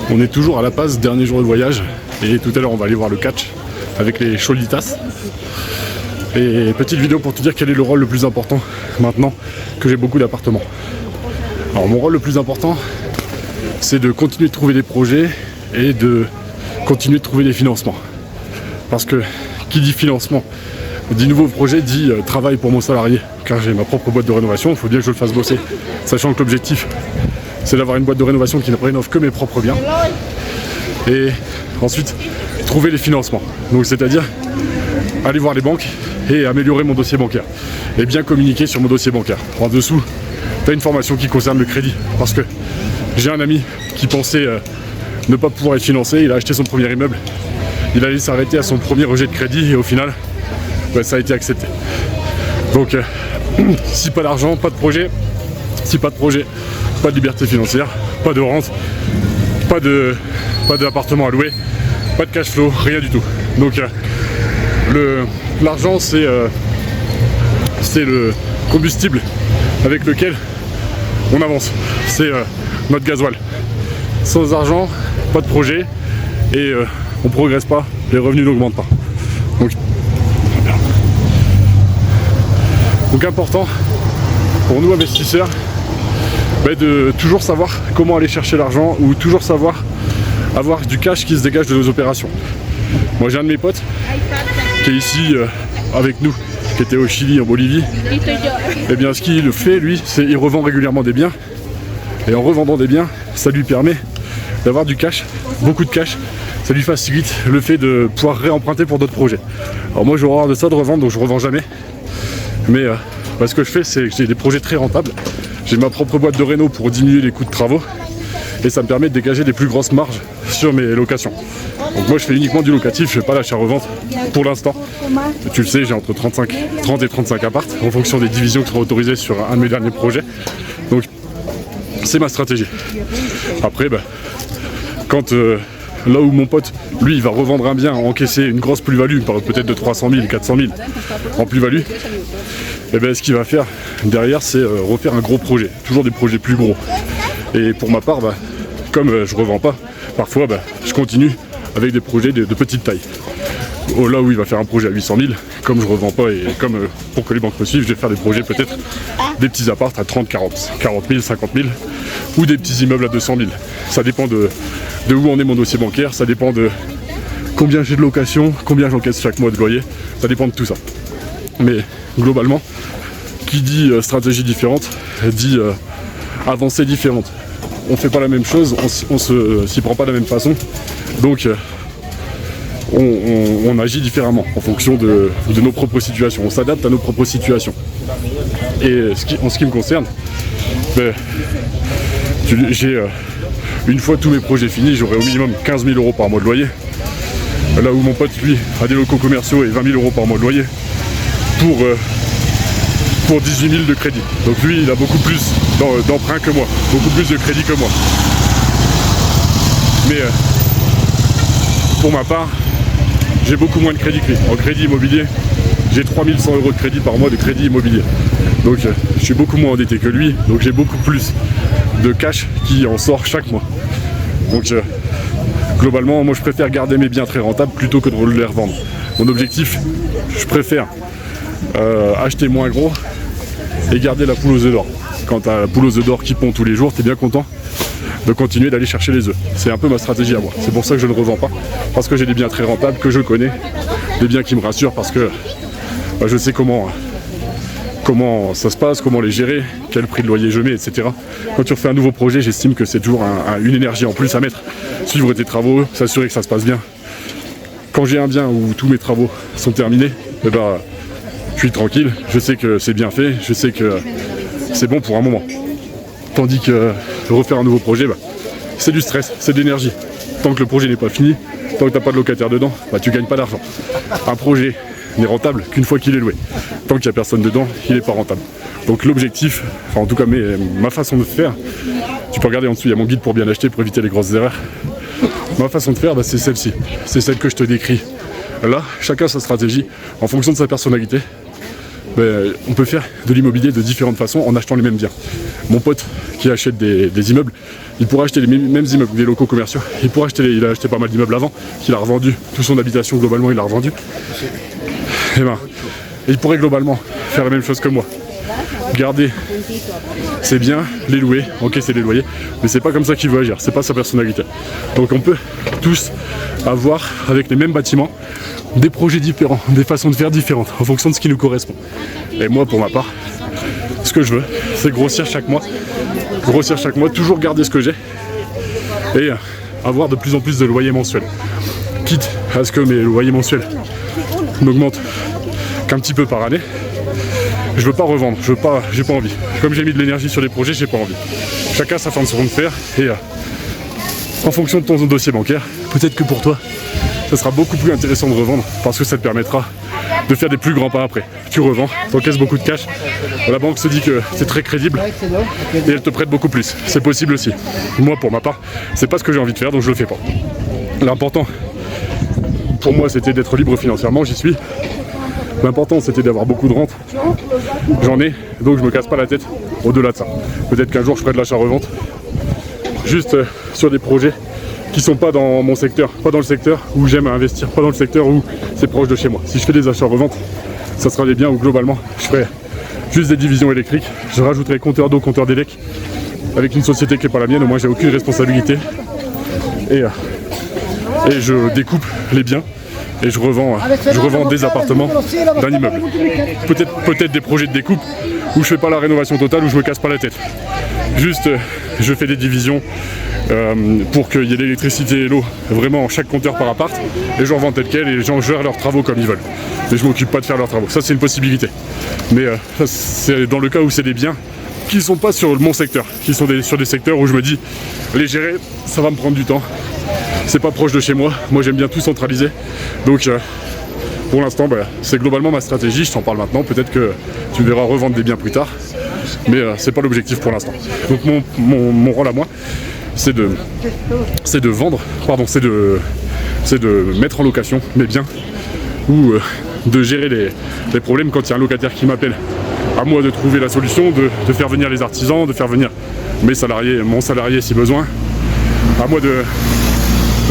On est toujours à La Paz, dernier jour de voyage, et tout à l'heure on va aller voir le catch avec les Cholitas. Et petite vidéo pour te dire quel est le rôle le plus important maintenant que j'ai beaucoup d'appartements. Alors mon rôle le plus important, c'est de continuer de trouver des projets et de continuer de trouver des financements. Parce que qui dit financement, dit nouveau projet, dit travail pour mon salarié. Car j'ai ma propre boîte de rénovation, il faut bien que je le fasse bosser. Sachant que l'objectif, c'est d'avoir une boîte de rénovation qui ne rénove que mes propres biens. Et ensuite, trouver les financements. Donc c'est-à-dire aller voir les banques et améliorer mon dossier bancaire. Et bien communiquer sur mon dossier bancaire. En dessous, tu as une formation qui concerne le crédit. Parce que j'ai un ami qui pensait ne pas pouvoir être financé, il a acheté son premier immeuble. Il allait s'arrêter à son premier rejet de crédit et au final, ça a été accepté. Donc, si pas d'argent, pas de projet. Si pas de projet, pas de liberté financière, pas de rente, pas d'appartement à louer, pas de cash flow, rien du tout. Donc l'argent c'est le combustible avec lequel on avance. C'est notre gasoil. Sans argent, pas de projet et on progresse pas, les revenus n'augmentent pas. Donc important pour nous investisseurs de toujours savoir comment aller chercher l'argent ou toujours savoir avoir du cash qui se dégage de nos opérations. Moi j'ai un de mes potes qui est ici avec nous, qui était au Chili, en Bolivie. Et bien ce qu'il fait lui, c'est qu'il revend régulièrement des biens. Et en revendant des biens, ça lui permet d'avoir du cash, beaucoup de cash. Ça lui facilite le fait de pouvoir réemprunter pour d'autres projets. Alors moi j'ai horreur de ça, de revendre, donc je revends jamais. Mais ce que je fais, c'est que j'ai des projets très rentables. J'ai ma propre boîte de réno pour diminuer les coûts de travaux et ça me permet de dégager des plus grosses marges sur mes locations. Donc moi je fais uniquement du locatif, je fais pas l'achat-revente pour l'instant. Tu le sais, j'ai entre 30 et 35 apparts en fonction des divisions qui seront autorisées sur un de mes derniers projets. Donc c'est ma stratégie. Après, quand là où mon pote, lui, il va revendre un bien, encaisser une grosse plus-value, peut-être de 300 000, 400 000 en plus-value, et ce qu'il va faire derrière, c'est refaire un gros projet, toujours des projets plus gros. Et pour ma part, comme je revends pas, parfois je continue avec des projets de petite taille. Là où il va faire un projet à 800 000, comme je revends pas et comme pour que les banques me suivent, je vais faire des projets peut-être des petits apparts à 30, 40 000, 50 000 ou des petits immeubles à 200 000. Ça dépend de où en est mon dossier bancaire, ça dépend de combien j'ai de location, combien j'encaisse chaque mois de loyer, ça dépend de tout ça. Mais globalement, qui dit stratégie différente, dit avancée différente. On fait pas la même chose, on s'y prend pas de la même façon, donc on agit différemment en fonction de nos propres situations, on s'adapte à nos propres situations. Et en ce qui me concerne, j'ai une fois tous mes projets finis, j'aurai au minimum 15 000 € par mois de loyer. Là où mon pote, lui, a des locaux commerciaux et 20 000 € par mois de loyer pour 18 000 de crédit. Donc lui, il a beaucoup plus d'emprunt que moi, beaucoup plus de crédit que moi. Mais pour ma part, j'ai beaucoup moins de crédit que lui. En crédit immobilier, j'ai 3 100 € de crédit par mois de crédit immobilier. Donc je suis beaucoup moins endetté que lui, donc j'ai beaucoup plus de cash qui en sort chaque mois. Donc globalement, moi je préfère garder mes biens très rentables plutôt que de les revendre. Mon objectif, je préfère acheter moins gros et garder la poule aux œufs d'or. Quand tu as la poule aux œufs d'or qui pond tous les jours, tu es bien content de continuer d'aller chercher les œufs. C'est un peu ma stratégie à moi. C'est pour ça que je ne revends pas, parce que j'ai des biens très rentables que je connais, des biens qui me rassurent parce que je sais comment ça se passe, comment les gérer, quel prix de loyer je mets, etc. Quand tu refais un nouveau projet, j'estime que c'est toujours une énergie en plus à mettre. Suivre tes travaux, s'assurer que ça se passe bien. Quand j'ai un bien où tous mes travaux sont terminés, je suis tranquille, je sais que c'est bien fait, je sais que c'est bon pour un moment. Tandis que refaire un nouveau projet, c'est du stress, c'est de l'énergie. Tant que le projet n'est pas fini, tant que tu n'as pas de locataire dedans, tu gagnes pas d'argent. Un projet n'est rentable qu'une fois qu'il est loué. Tant qu'il n'y a personne dedans, il n'est pas rentable. Donc l'objectif, en tout cas ma façon de faire, tu peux regarder en dessous, il y a mon guide pour bien acheter, pour éviter les grosses erreurs. Ma façon de faire, c'est celle-ci. C'est celle que je te décris. Là, chacun sa stratégie, en fonction de sa personnalité. on peut faire de l'immobilier de différentes façons en achetant les mêmes biens. Mon pote qui achète des immeubles, il pourra acheter les mêmes immeubles, des locaux commerciaux. Il a acheté pas mal d'immeubles avant, qu'il a revendu, toute son habitation globalement il a revendu. Et il pourrait globalement faire la même chose que moi. Garder ses biens, les louer, encaisser les loyers, mais c'est pas comme ça qu'il veut agir, c'est pas sa personnalité. Donc on peut tous avoir, avec les mêmes bâtiments, des projets différents, des façons de faire différentes, en fonction de ce qui nous correspond. Et moi, pour ma part, ce que je veux, c'est grossir chaque mois, toujours garder ce que j'ai, et avoir de plus en plus de loyers mensuels. Quitte à ce que mes loyers mensuels n'augmentent qu'un petit peu par année, je veux pas revendre, j'ai pas envie. Comme j'ai mis de l'énergie sur les projets, j'ai pas envie. Chacun sa façon de faire, et en fonction de ton dossier bancaire, peut-être que pour toi, ça sera beaucoup plus intéressant de revendre parce que ça te permettra de faire des plus grands pas après. Tu revends, t'encaisses beaucoup de cash, la banque se dit que c'est très crédible et elle te prête beaucoup plus. C'est possible aussi. Moi, pour ma part, c'est pas ce que j'ai envie de faire, donc je le fais pas. L'important pour moi, c'était d'être libre financièrement, j'y suis. L'important, c'était d'avoir beaucoup de rente. J'en ai, donc je me casse pas la tête au-delà de ça. Peut-être qu'un jour, je ferai de l'achat-revente juste sur des projets qui sont pas dans mon secteur, pas dans le secteur où j'aime investir, pas dans le secteur où c'est proche de chez moi. Si je fais des achats-reventes, ça sera des biens où globalement je ferai juste des divisions électriques, je rajouterai compteur d'eau, compteur d'élec avec une société qui n'est pas la mienne, au moins j'ai aucune responsabilité et je découpe les biens et je revends des appartements d'un immeuble. Peut-être des projets de découpe où je fais pas la rénovation totale, où je me casse pas la tête. Juste je fais des divisions pour qu'il y ait l'électricité et l'eau vraiment chaque compteur par appart, et je revends tel quel et les gens gèrent leurs travaux comme ils veulent. Mais je m'occupe pas de faire leurs travaux, ça c'est une possibilité. Mais ça, c'est dans le cas où c'est des biens qui sont pas sur mon secteur, qui sont sur des secteurs où je me dis les gérer ça va me prendre du temps, c'est pas proche de chez moi, moi j'aime bien tout centraliser, donc pour l'instant c'est globalement ma stratégie, je t'en parle maintenant, peut-être que tu me verras revendre des biens plus tard, mais c'est pas l'objectif pour l'instant. Donc mon rôle à moi, c'est de mettre en location mes biens ou de gérer les problèmes quand il y a un locataire qui m'appelle. À moi de trouver la solution, de faire venir les artisans, de faire venir mon salarié si besoin. À moi de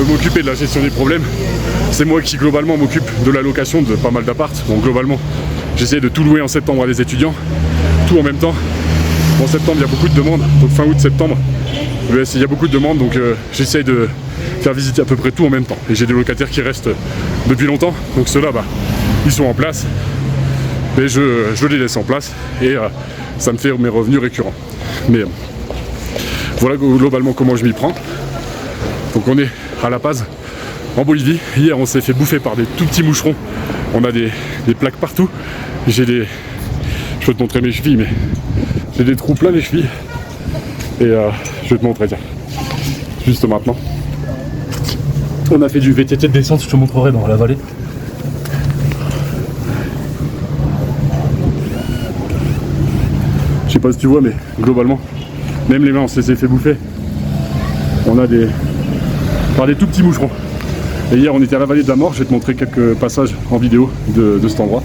m'occuper de la gestion des problèmes. C'est moi qui globalement m'occupe de la location de pas mal d'apparts. Donc globalement, j'essaie de tout louer en septembre à des étudiants, tout en même temps. En septembre, il y a beaucoup de demandes, donc fin août-septembre, il y a beaucoup de demandes, donc j'essaye de faire visiter à peu près tout en même temps. Et j'ai des locataires qui restent depuis longtemps, donc ceux-là, ils sont en place, et je les laisse en place, et ça me fait mes revenus récurrents. Mais voilà globalement comment je m'y prends. Donc on est à La Paz, en Bolivie. Hier, on s'est fait bouffer par des tout petits moucherons. On a des plaques partout. Je peux te montrer mes chevilles, mais j'ai des trous plein les chevilles. Et je vais te montrer, tiens. Juste maintenant. On a fait du VTT de descente, je te montrerai dans la vallée. Je sais pas si tu vois, mais globalement, même les mains, on s'est fait bouffer. On a par des tout petits moucherons. Et hier, on était à la vallée de la mort. Je vais te montrer quelques passages en vidéo de cet endroit.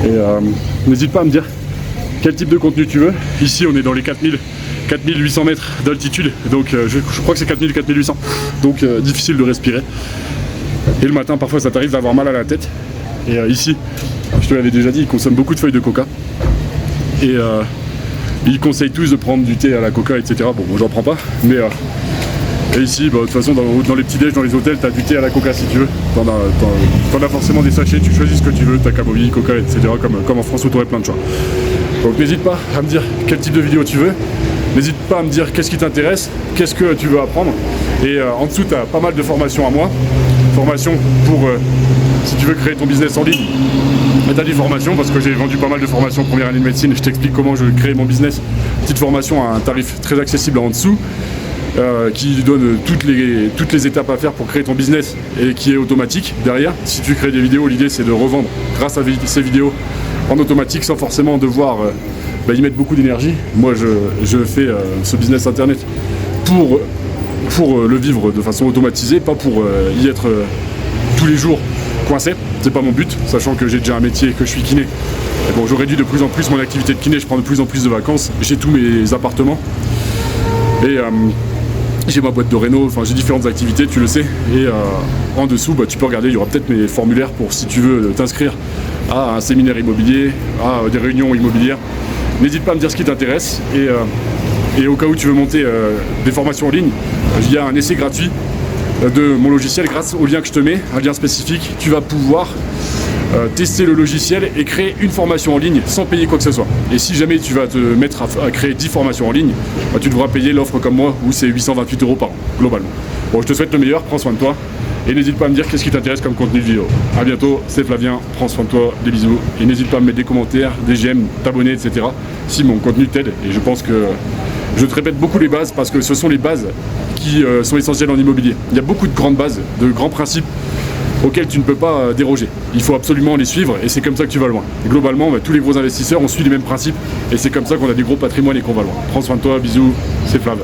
Et n'hésite pas à me dire quel type de contenu tu veux. Ici, on est dans les 4800 mètres d'altitude. Donc, je crois que c'est 4800. Donc, difficile de respirer. Et le matin, parfois, ça t'arrive d'avoir mal à la tête. Et ici, je te l'avais déjà dit, ils consomment beaucoup de feuilles de coca. Et ils conseillent tous de prendre du thé à la coca, etc. Bon, moi, j'en prends pas. Mais et ici, de toute façon, dans les petits déj, dans les hôtels, t'as du thé à la coca si tu veux. T'en as forcément des sachets, tu choisis ce que tu veux, t'as camomille, coca, etc. Comme en France où t'aurais plein de choix. Donc n'hésite pas à me dire quel type de vidéo tu veux. N'hésite pas à me dire qu'est-ce qui t'intéresse, qu'est-ce que tu veux apprendre. Et en dessous, t'as pas mal de formations à moi. Formation pour, si tu veux créer ton business en ligne. Et t'as des formations, parce que j'ai vendu pas mal de formations première année de médecine. Je t'explique comment je crée mon business. Petite formation à un tarif très accessible en dessous. Qui donne toutes les étapes à faire pour créer ton business et qui est automatique derrière. Si tu crées des vidéos, l'idée c'est de revendre grâce à ces vidéos en automatique sans forcément devoir y mettre beaucoup d'énergie. Moi je fais ce business internet pour le vivre de façon automatisée, pas pour y être tous les jours coincé, c'est pas mon but, sachant que j'ai déjà un métier et que je suis kiné. Et bon, je réduis de plus en plus mon activité de kiné, je prends de plus en plus de vacances, j'ai tous mes appartements et j'ai ma boîte de réno, enfin j'ai différentes activités, tu le sais. Et en dessous, tu peux regarder, il y aura peut-être mes formulaires pour si tu veux t'inscrire à un séminaire immobilier, à des réunions immobilières. N'hésite pas à me dire ce qui t'intéresse et au cas où tu veux monter des formations en ligne, il y a un essai gratuit de mon logiciel grâce au lien que je te mets, un lien spécifique. Tu vas pouvoir tester le logiciel et créer une formation en ligne sans payer quoi que ce soit. Et si jamais tu vas te mettre à créer 10 formations en ligne, tu devras payer l'offre comme moi où c'est 828 € par an, globalement. Bon, je te souhaite le meilleur, prends soin de toi et n'hésite pas à me dire qu'est-ce qui t'intéresse comme contenu de vidéo. A bientôt, c'est Flavien, prends soin de toi, des bisous et n'hésite pas à me mettre des commentaires, des j'aime, t'abonner, etc. si mon contenu t'aide. Et je pense que je te répète beaucoup les bases parce que ce sont les bases qui sont essentielles en immobilier. Il y a beaucoup de grandes bases, de grands principes auxquels tu ne peux pas déroger. Il faut absolument les suivre et c'est comme ça que tu vas loin. Et globalement, tous les gros investisseurs ont suivi les mêmes principes et c'est comme ça qu'on a des gros patrimoines et qu'on va loin. Prends soin de toi, bisous, c'est Flav.